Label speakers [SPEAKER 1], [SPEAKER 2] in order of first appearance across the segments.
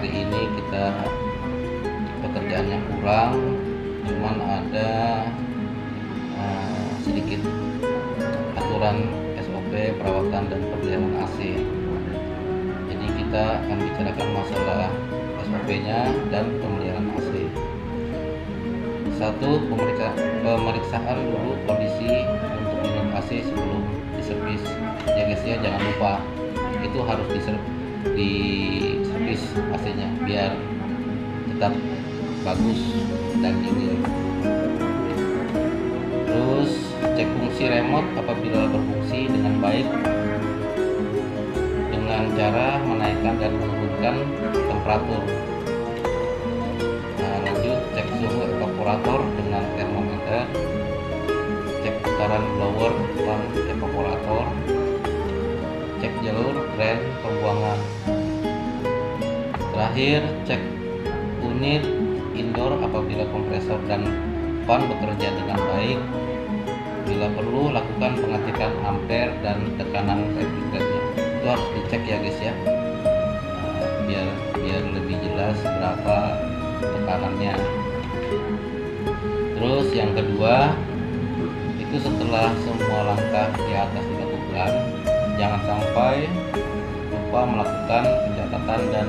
[SPEAKER 1] hari ini kita pekerjaannya kurang, cuman ada sedikit aturan SOP perawatan dan pemeliharaan AC. Jadi kita akan bicarakan masalah SOP-nya dan pemeliharaan AC. Satu, pemeriksaan dulu kondisi untuk unit AC sebelum diservis ya guys ya, jangan lupa itu harus diservis AC-nya biar tetap bagus dan dingin. Terus cek fungsi remote apabila berfungsi dengan baik dengan cara menaikkan dan menurunkan temperatur. Nah, lanjut cek suhu evaporator dengan termometer, cek putaran blower dan evaporator, cek jalur drain pembuangan. Terakhir cek unit indoor apabila kompresor dan fan bekerja dengan baik. Bila perlu lakukan pengecekan ampere dan tekanan refrigeratornya. Itu harus dicek ya guys ya, biar lebih jelas berapa tekanannya. Terus yang kedua itu setelah semua langkah di atas dilakukan, jangan sampai lupa melakukan pencatatan dan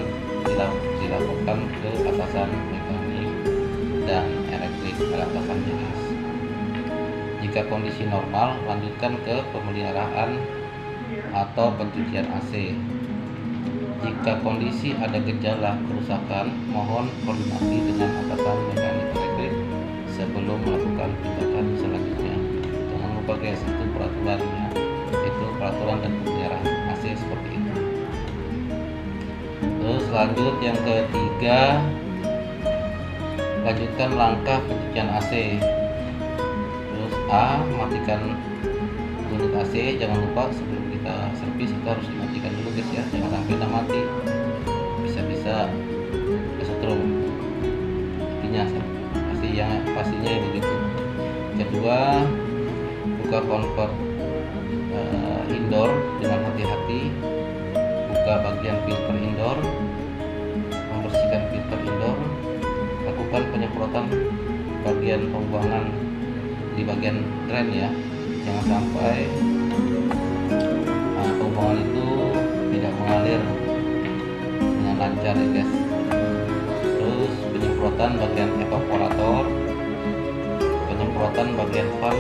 [SPEAKER 1] dilakukan ke atasan mekanik dan elektrik ke atasan jenis. Jika kondisi normal, lanjutkan ke pemeliharaan atau pencucian AC. Jika kondisi ada gejala kerusakan, mohon koordinasi dengan atasan mekanik elektrik sebelum melakukan tindakan selanjutnya. Jangan lupa guys, itu peraturannya, itu peraturan dan pemeliharaan AC seperti itu. Terus lanjut yang ketiga, lanjutkan langkah pencucian AC. Terus A, matikan unit AC. Jangan lupa sebelum kita servis kita harus dimatikan dulu guys ya, jangan sampai udah mati, bisa kesetrum apinya pastinya begitu. Kedua, buka convert indoor dengan hati-hati, buka bagian filter indoor, membersihkan filter indoor, lakukan penyemprotan bagian pembuangan di bagian drain ya, jangan sampai pembuangan itu tidak mengalir dengan lancar ya guys. Terus penyemprotan bagian evaporator, penyemprotan bagian fan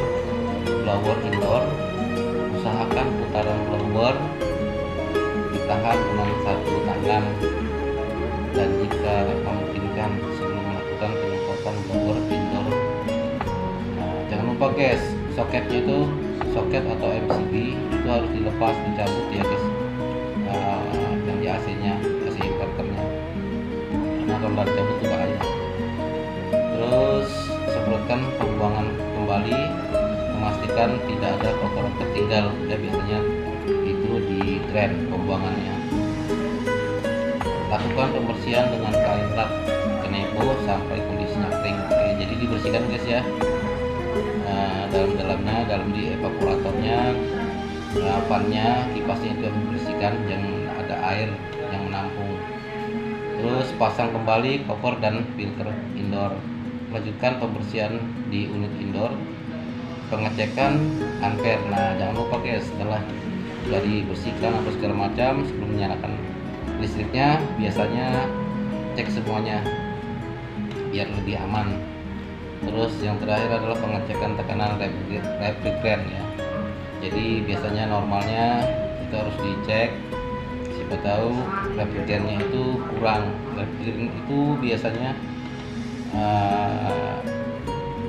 [SPEAKER 1] blower indoor, usahakan putaran blower ditahan dengan satu tangan, dan jika memungkinkan sebelum melakukan penyemprotan blower indoor, jangan lupa guys, soketnya itu soket atau MCB itu harus dilepas, dicabut ya guys, yang di AC nya, AC inverternya, karena kalau nggak dicabut itu bahaya. Terus semprotkan pembuangan kembali, memastikan tidak ada kotoran tertinggal ya, biasanya itu di drain pembuangannya. Lakukan pembersihan dengan kain lap kenepo sampai kondisinya kering. Oke, jadi dibersihkan guys ya, dalam-dalamnya, dalam di evaporatornya, fannya, kipasnya itu dibersihkan, jangan ada air yang menampung. Terus pasang kembali cover dan filter indoor. Lanjutkan pembersihan di unit indoor, pengecekan ampere. Nah, jangan lupa guys, setelah sudah dibersihkan atau segala macam, sebelum menyalakan listriknya biasanya cek semuanya biar lebih aman. Terus yang terakhir adalah pengecekan tekanan refrigerant ya. Jadi biasanya normalnya itu harus dicek, siapa tahu refrigerantnya itu kurang. Refrigerant itu biasanya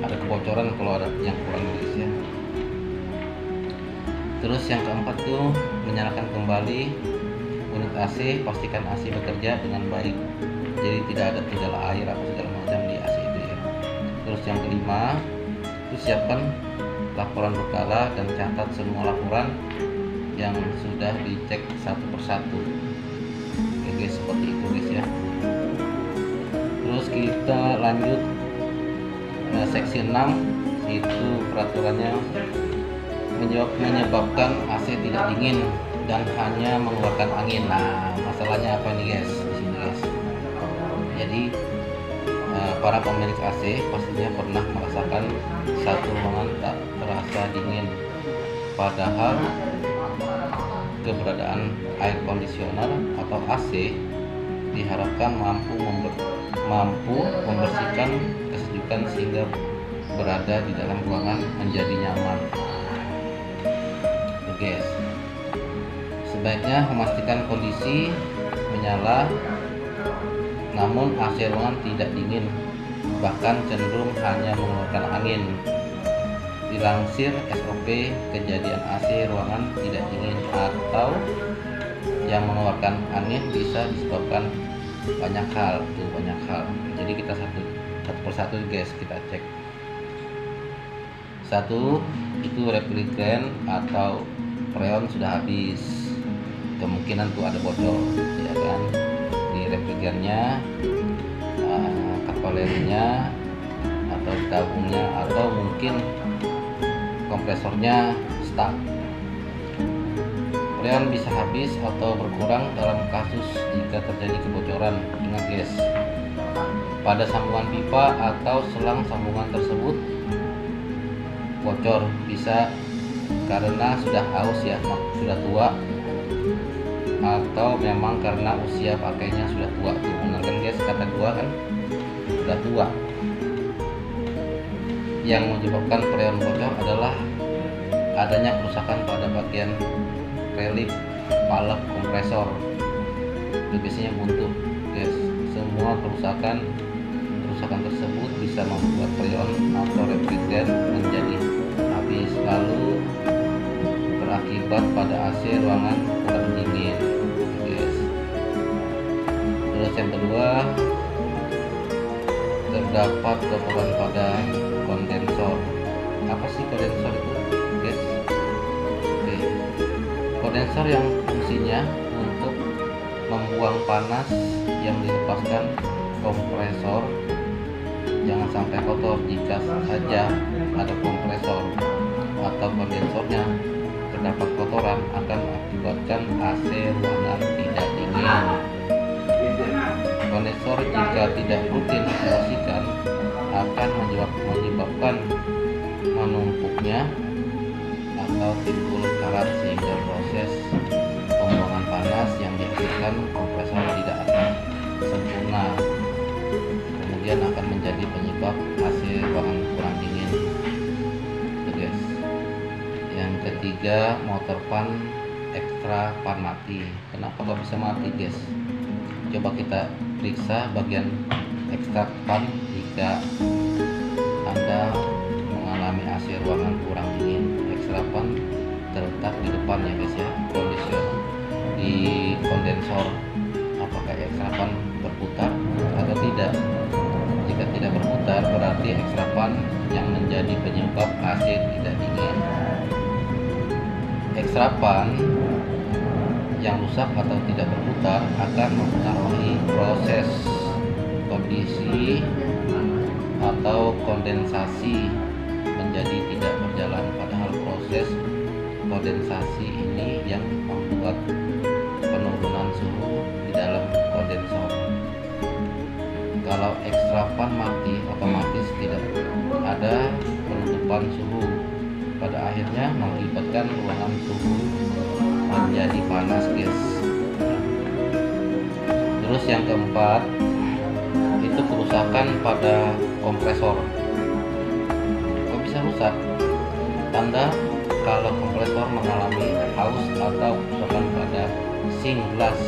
[SPEAKER 1] ada kebocoran kalau ada yang kurang guys ya. Terus yang keempat tuh menyalakan kembali unit AC, pastikan AC bekerja dengan baik, jadi tidak ada kendala air atau segala macam di AC itu ya. Terus yang kelima, itu siapkan laporan berkala dan catat semua laporan yang sudah dicek satu persatu. Oke guys, seperti itu guys ya. Terus kita lanjut seksi 6, itu peraturannya menyebabkan AC tidak dingin dan hanya mengeluarkan angin. Nah, masalahnya apa nih guys? Di sini guys, Jadi para pemilik AC pastinya pernah merasakan satu ruangan tak terasa dingin, padahal keberadaan air conditioner atau AC diharapkan mampu membersihkan kesejukan sehingga berada di dalam ruangan menjadi nyaman. Guys, sebaiknya memastikan kondisi menyala, namun AC ruangan tidak dingin, bahkan cenderung hanya mengeluarkan angin. Dilansir SOP, kejadian AC ruangan tidak dingin atau yang mengeluarkan angin bisa disebabkan banyak hal. Jadi kita satu persatu guys, kita cek. Satu, itu refrigeran atau freon sudah habis, kemungkinan tuh ada bocor, ya kan, di refrigerannya, kapalerinya atau tabungnya, atau mungkin kompresornya stuck. Freon bisa habis atau berkurang dalam kasus jika terjadi kebocoran. Ingat guys, pada sambungan pipa atau selang sambungan tersebut bocor, bisa karena sudah aus ya, sudah tua, atau memang karena usia pakainya sudah tua. Tuh benar kan guys, kata gua kan sudah tua. Yang menyebabkan freon bocor adalah adanya kerusakan pada bagian relief palep kompresor. Itu biasanya buntu guys. Semua kerusakan tersebut bisa membuat freon atau refrigeran menjadi habis, lalu berakibat pada AC ruangan kurang dingin, guys. Terus yang kedua, terdapat kotoran pada kondensor. Apa sih kondensor itu, guys? Oke. Kondensor yang fungsinya untuk membuang panas yang dilepaskan kompresor jangan sampai kotor. Jika saja ada kompresor atau kondensornya terdapat kotoran, akan mengakibatkan AC ruangan tidak dingin. Kondensor jika tidak rutin dibersihkan akan menyebabkan menumpuknya atau timbul karat, sehingga proses pembuangan panas yang dihasilkan kompresor tidak akan sempurna, kemudian akan menjadi penyebab AC ruangan kurang dingin. Itu guys. Yang ketiga, motor fan ekstra fan mati. Kenapa kok bisa mati guys? Coba kita periksa bagian ekstra fan jika Anda mengalami AC ruangan kurang dingin. Ekstra fan terletak di depan ya guys ya, di kondensor. Apakah ekstra fan berputar atau tidak? Jika tidak berputar, berarti ekstra fan yang menjadi penyebab AC tidak dingin. Ekstra fan yang rusak atau tidak berputar akan mempengaruhi proses kondisi atau kondensasi menjadi tidak berjalan, padahal proses kondensasi ini yang membuat penurunan suhu di dalam kondensor. Kalau ekstra fan mati, otomatis tidak ada penutupan suhu, pada akhirnya mengakibatkan ruangan suhu menjadi panas guys. Terus yang keempat, itu kerusakan pada kompresor. Kok bisa rusak? Tanda kalau kompresor mengalami haus atau kerusakan pada sink glass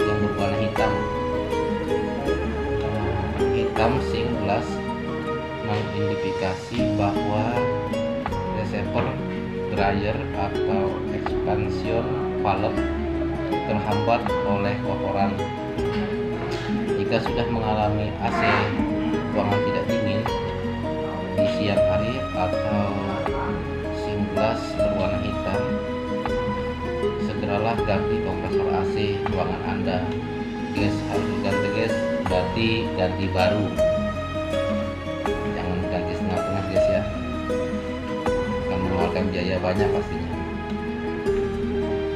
[SPEAKER 1] yang berwarna hitam. Sink glass mengindikasi bahwa receiver dryer atau expansion valve terhambat oleh kotoran. Jika sudah mengalami AC ruangan tidak dingin di siang hari atau sink glass berwarna hitam, segeralah ganti kompresor AC ruangan Anda. Guys, harus ganti guys, ganti baru, jangan ganti setengah-setengah guys ya, akan mengeluarkan biaya banyak pastinya.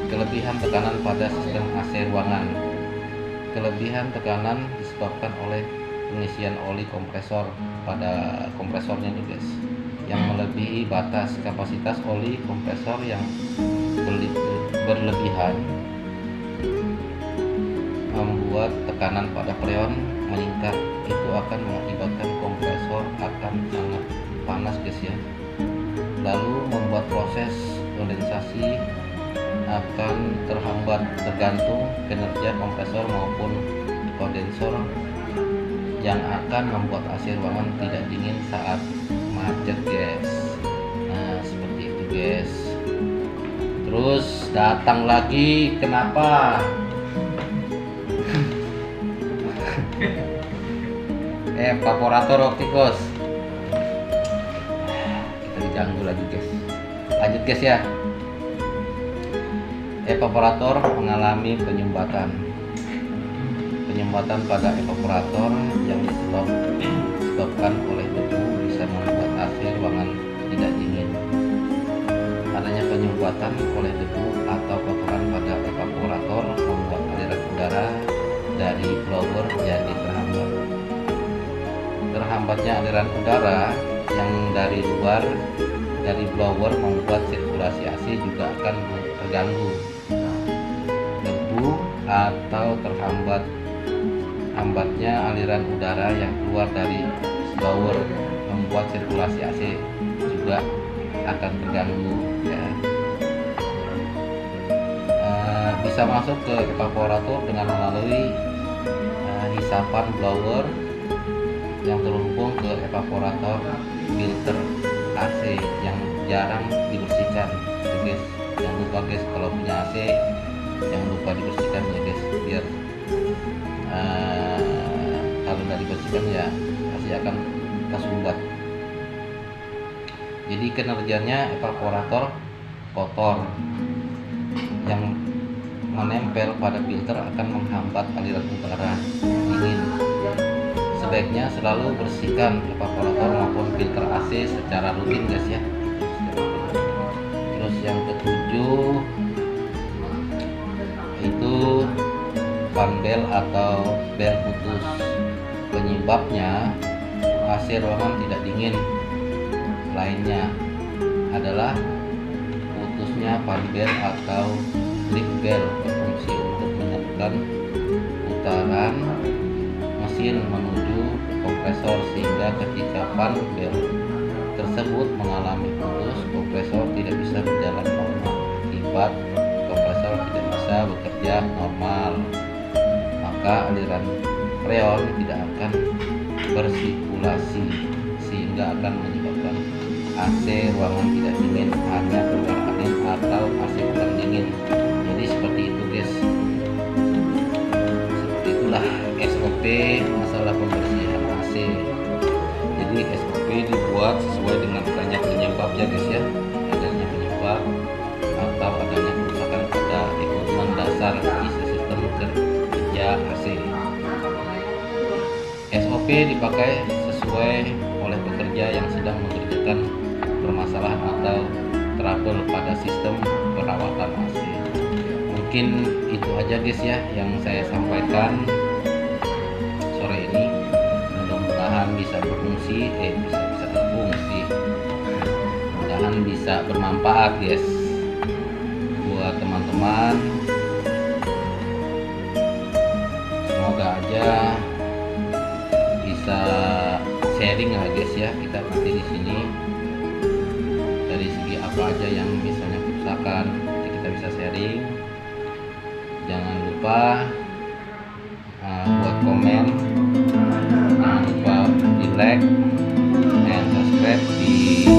[SPEAKER 1] Kelebihan tekanan pada sistem AC ruangan. Kelebihan tekanan disebabkan oleh pengisian oli kompresor pada kompresornya nih guys, yang melebihi batas kapasitas oli kompresor yang berlebihan membuat tekanan pada freon meningkat. Itu akan mengakibatkan kompresor akan sangat panas guys ya, lalu membuat proses kondensasi akan terhambat, tergantung kinerja kompresor maupun kondensor yang akan membuat AC ruangan tidak dingin saat macet guys. Nah seperti itu guys. Terus datang lagi, kenapa evaporator optikus, kita diganggu lagi guys. Lanjut guys ya. Evaporator mengalami penyumbatan pada evaporator yang disebabkan oleh debu bisa membuat AC ruangan tidak dingin. Adanya penyumbatan oleh debu atau kotoran pada evaporator membuat aliran udara dari blower jadi terhambat. Terhambatnya aliran udara yang dari luar dari blower membuat sirkulasi AC juga akan terganggu. Debu atau terhambatnya aliran udara yang keluar dari blower membuat sirkulasi AC juga akan terganggu ya. Bisa masuk ke evaporator dengan melalui hisapan blower yang terhubung ke evaporator filter AC yang jarang dibersihkan ya guys. Jangan lupa guys, kalau punya AC jangan lupa dibersihkan ya guys, biar kalau nggak dibersihkan ya pasti akan tersumbat. Jadi kinerjanya evaporator kotor yang menempel pada filter akan menghambat aliran udara dingin. Sebaiknya selalu bersihkan evaporator maupun filter AC secara rutin guys ya. Terus yang ketujuh itu fan bel atau bel putus. Penyebabnya AC ruangan tidak dingin lainnya adalah putusnya fan bel atau slip bel, berfungsi untuk menyatukan putaran mesin menuju kompresor, sehingga ketika fan bel tersebut mengalami putus, kompresor tidak bisa berjalan normal. Akibat kompresor tidak bisa bekerja normal, maka aliran freon tidak akan bersirkulasi sehingga akan menyebabkan AC ruangan tidak dingin, hanya keluar angin atau AC kurang dingin. Jadi seperti itu guys. Seperti itulah SOP masalah pembersihan AC. Jadi SOP dibuat sesuai dengan banyak penyebabnya guys ya. Adanya penyebab atau adanya kerusakan pada equipment dasar di sistem kerja AC. SOP dipakai sesuai oleh pekerja yang sedang mengerjakan permasalahan atau trouble pada sistem perawatan AC. Mungkin itu aja guys ya yang saya sampaikan sore ini. Mudah-mudahan bisa berfungsi, mudah-mudahan bisa bermanfaat guys buat teman-teman. Semoga aja bisa sharing lah guys ya, kita nanti di sini dari segi apa aja yang misalnya kerusakan nanti kita bisa sharing. Jangan lupa buat komen, jangan lupa di like dan subscribe di